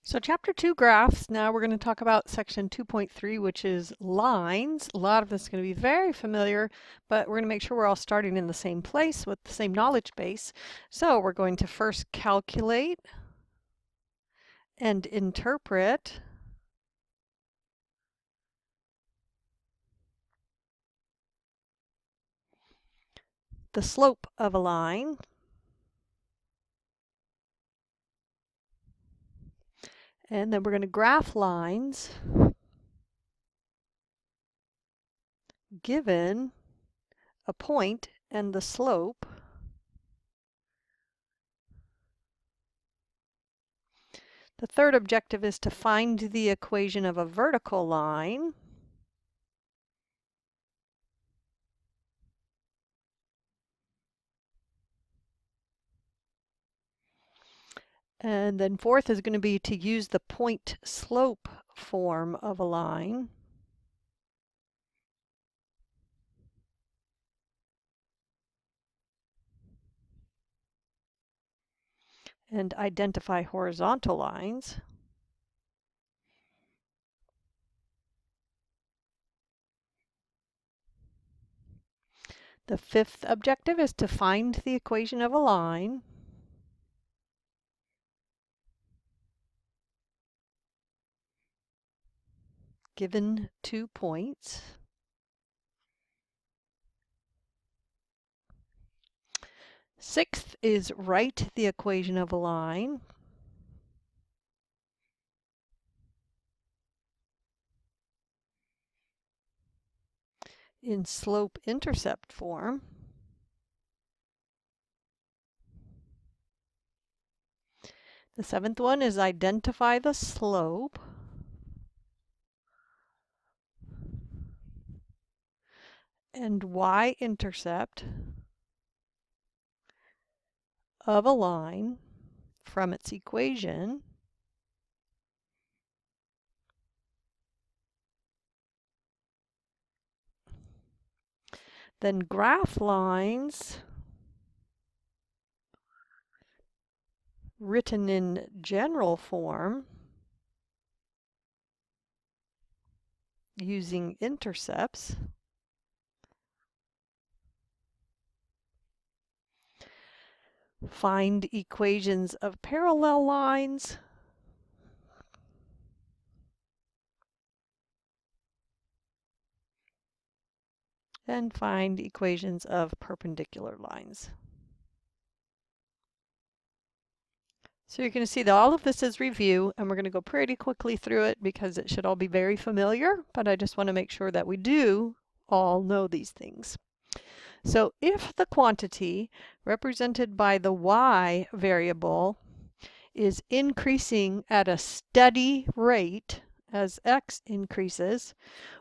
So chapter 2 graphs, now we're going to talk about section 2.3, which is lines. A lot of this is going to be very familiar, but we're going to make sure we're all starting in the same place with the same knowledge base. So we're going to first calculate and interpret the slope of a line. And then we're going to graph lines given a point and the slope. The third objective is to find the equation of a vertical line. And then fourth is going to be to use the point slope form of a line. And identify horizontal lines. The fifth objective is to find the equation of a line. Given 2 points. Sixth is write the equation of a line. In slope-intercept form. The seventh one is identify the slope. And y-intercept of a line from its equation. Then graph lines written in general form using intercepts. Find equations of parallel lines. And find equations of perpendicular lines. So you're going to see that all of this is review, and we're going to go pretty quickly through it because it should all be very familiar, but I just want to make sure that we do all know these things. So if the quantity represented by the y variable is increasing at a steady rate as x increases,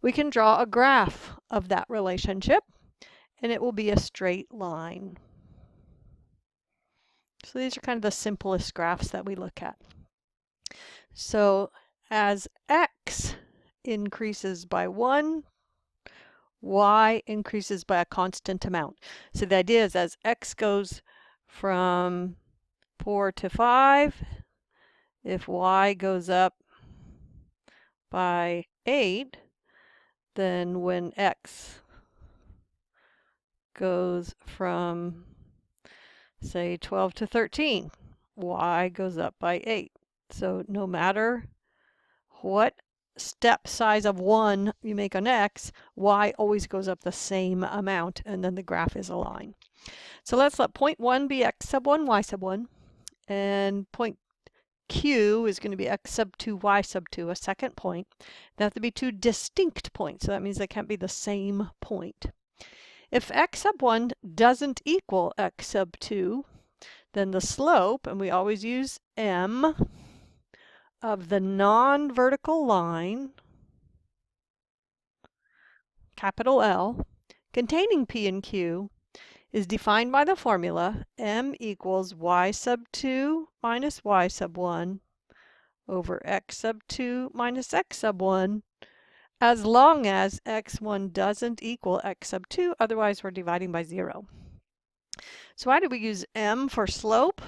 we can draw a graph of that relationship, and it will be a straight line. So these are kind of the simplest graphs that we look at. So as x increases by 1, y increases by a constant amount. So the idea is as x goes from 4 to 5, if y goes up by 8, then when x goes from, say, 12 to 13, y goes up by 8. So no matter what step size of 1 you make on x, y always goes up the same amount, and then the graph is a line. So let's let point 1 be x sub 1, y sub 1, and point Q is going to be x sub 2, y sub 2, a second point. They have to be two distinct points, so that means they can't be the same point. If x sub 1 doesn't equal x sub 2, then the slope, and we always use m, of the non-vertical line, capital L, containing P and Q, is defined by the formula m equals y sub 2 minus y sub 1 over x sub 2 minus x sub 1, as long as x1 doesn't equal x sub 2, otherwise we're dividing by 0. So why do we use m for slope?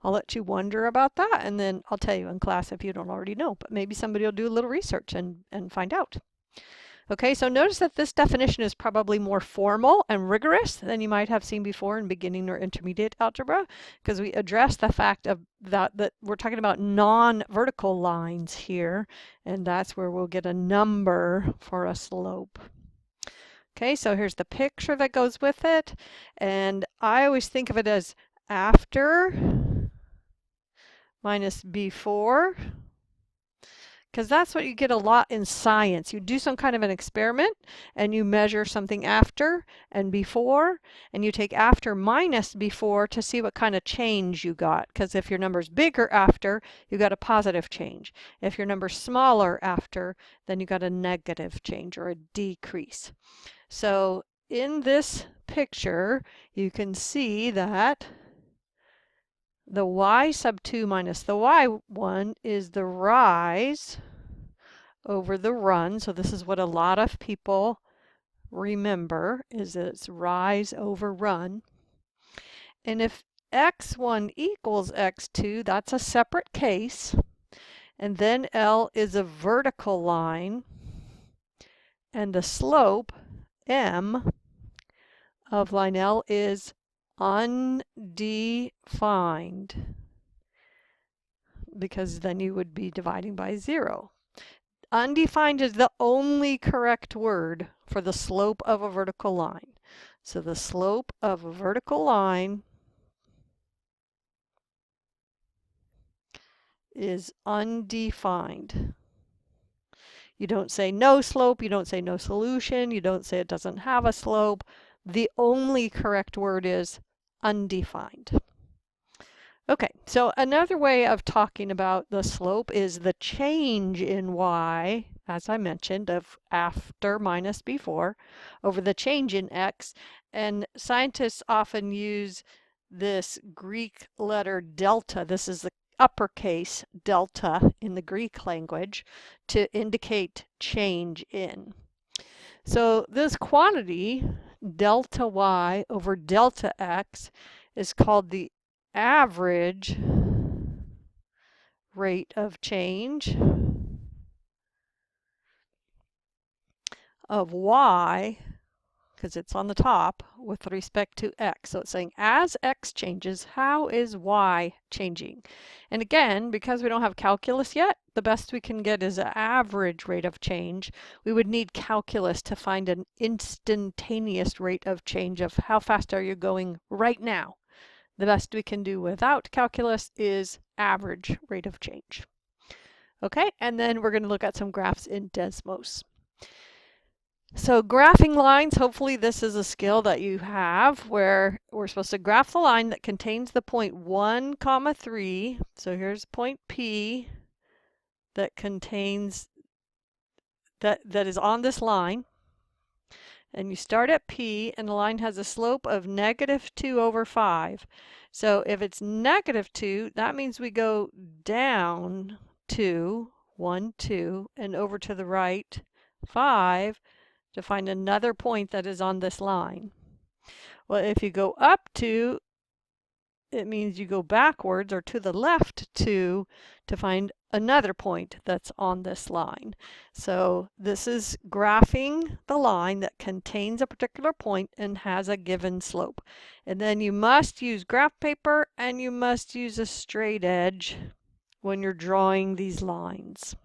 I'll let you wonder about that, and then I'll tell you in class if you don't already know, but maybe somebody will do a little research and find out. Okay, so notice that this definition is probably more formal and rigorous than you might have seen before in beginning or intermediate algebra, because we address the fact of that we're talking about non-vertical lines here, and that's where we'll get a number for a slope. Okay, so here's the picture that goes with it, and I always think of it as after minus before, because that's what you get a lot in science. You do some kind of an experiment and you measure something after and before, and you take after minus before to see what kind of change you got. Because if your number's bigger after, you got a positive change. If your number's smaller after, then you got a negative change or a decrease. So in this picture, you can see that the y sub 2 minus the y1 is the rise over the run. So this is what a lot of people remember, is that it's rise over run. And if x1 equals x2, that's a separate case. And then L is a vertical line, and the slope, M, of line L is undefined, because then you would be dividing by 0. Undefined is the only correct word for the slope of a vertical line. So the slope of a vertical line is undefined. You don't say no slope, you don't say no solution, you don't say it doesn't have a slope. The only correct word is undefined. Okay, so another way of talking about the slope is the change in y, as I mentioned, of after minus before, over the change in x. And scientists often use this Greek letter delta. This is the uppercase delta in the Greek language to indicate change in. So this quantity, delta y over delta x, is called the average rate of change of y, because it's on the top, with respect to x. So it's saying as x changes, how is y changing? And again, because we don't have calculus yet, the best we can get is an average rate of change. We would need calculus to find an instantaneous rate of change of how fast are you going right now. The best we can do without calculus is average rate of change. Okay, and then we're going to look at some graphs in Desmos. So graphing lines, hopefully this is a skill that you have, where we're supposed to graph the line that contains the point 1, 3. So here's point P that contains, that is on this line. And you start at P, and the line has a slope of -2 over 5. So if it's -2, that means we go down 2, 1, 2, and over to the right 5 to find another point that is on this line. Well, if you go up 2, it means you go backwards or to the left 2 to find another point that's on this line. So this is graphing the line that contains a particular point and has a given slope. And then you must use graph paper and you must use a straight edge when you're drawing these lines.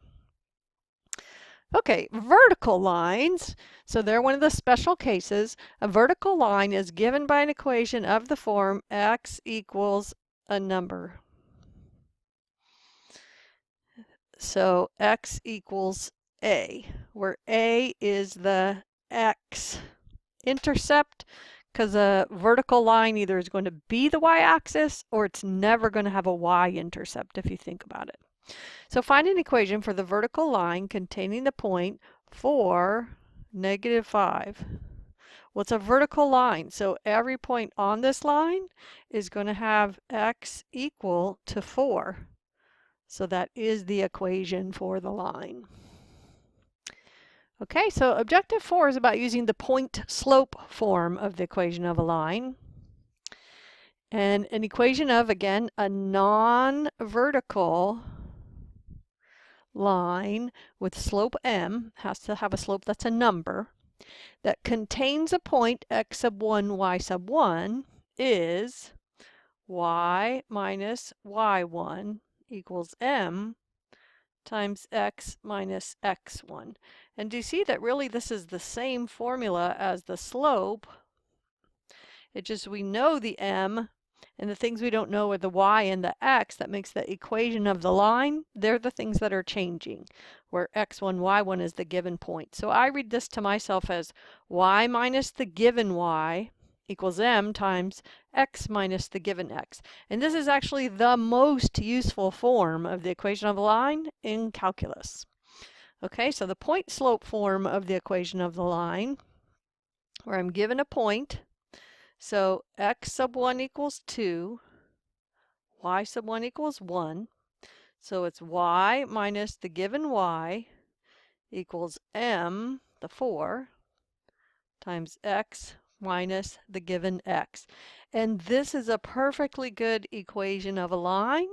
Okay, vertical lines. So they're one of the special cases. A vertical line is given by an equation of the form x equals a number. So x equals a, where a is the x-intercept, because a vertical line either is going to be the y-axis or it's never going to have a y-intercept if you think about it. So find an equation for the vertical line containing the point 4, -5. Well, it's a vertical line, so every point on this line is going to have x equal to 4. So that is the equation for the line. Okay, so objective 4 is about using the point-slope form of the equation of a line. And an equation of, again, a non-vertical line with slope m, has to have a slope that's a number, that contains a point x sub 1, y sub 1 is y minus y1 equals m times x minus x1. And do you see that really this is the same formula as the slope? It's just we know the m, and the things we don't know are the y and the x. That makes the equation of the line, they're the things that are changing, where x1, y1 is the given point. So I read this to myself as y minus the given y equals m times x minus the given x. And this is actually the most useful form of the equation of a line in calculus. Okay, so the point slope form of the equation of the line, where I'm given a point, so x sub 1 equals 2, y sub 1 equals 1. So it's y minus the given y equals m, the 4, times x minus the given x. And this is a perfectly good equation of a line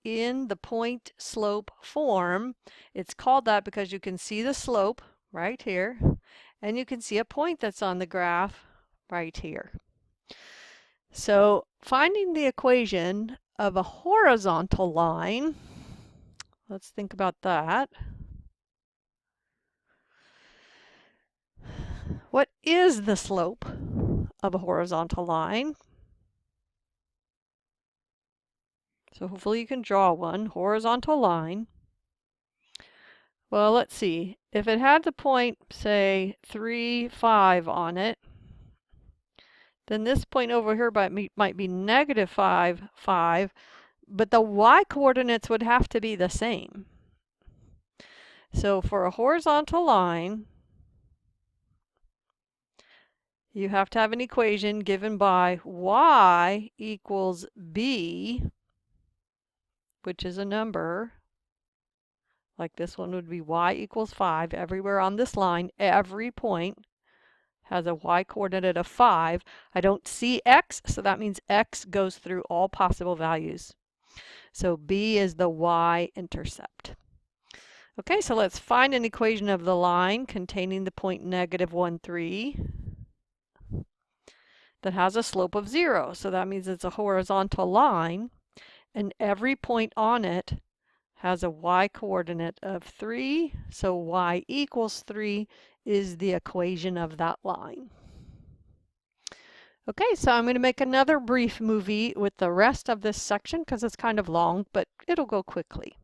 in the point slope form. It's called that because you can see the slope right here, and you can see a point that's on the graph right here. So finding the equation of a horizontal line, let's think about that. What is the slope of a horizontal line? So hopefully you can draw one horizontal line. Well, let's see. If it had the point, say, 3, 5 on it, then this point over here might be negative 5, 5, but the y-coordinates would have to be the same. So for a horizontal line, you have to have an equation given by y equals b, which is a number. Like this one would be y equals 5. Everywhere on this line, every point has a y-coordinate of 5. I don't see x, so that means x goes through all possible values. So b is the y-intercept. Okay, so let's find an equation of the line containing the point negative 1, 3 that has a slope of 0. So that means it's a horizontal line, and every point on it has a y-coordinate of 3, so y equals 3 is the equation of that line. Okay, so I'm going to make another brief movie with the rest of this section because it's kind of long, but it'll go quickly.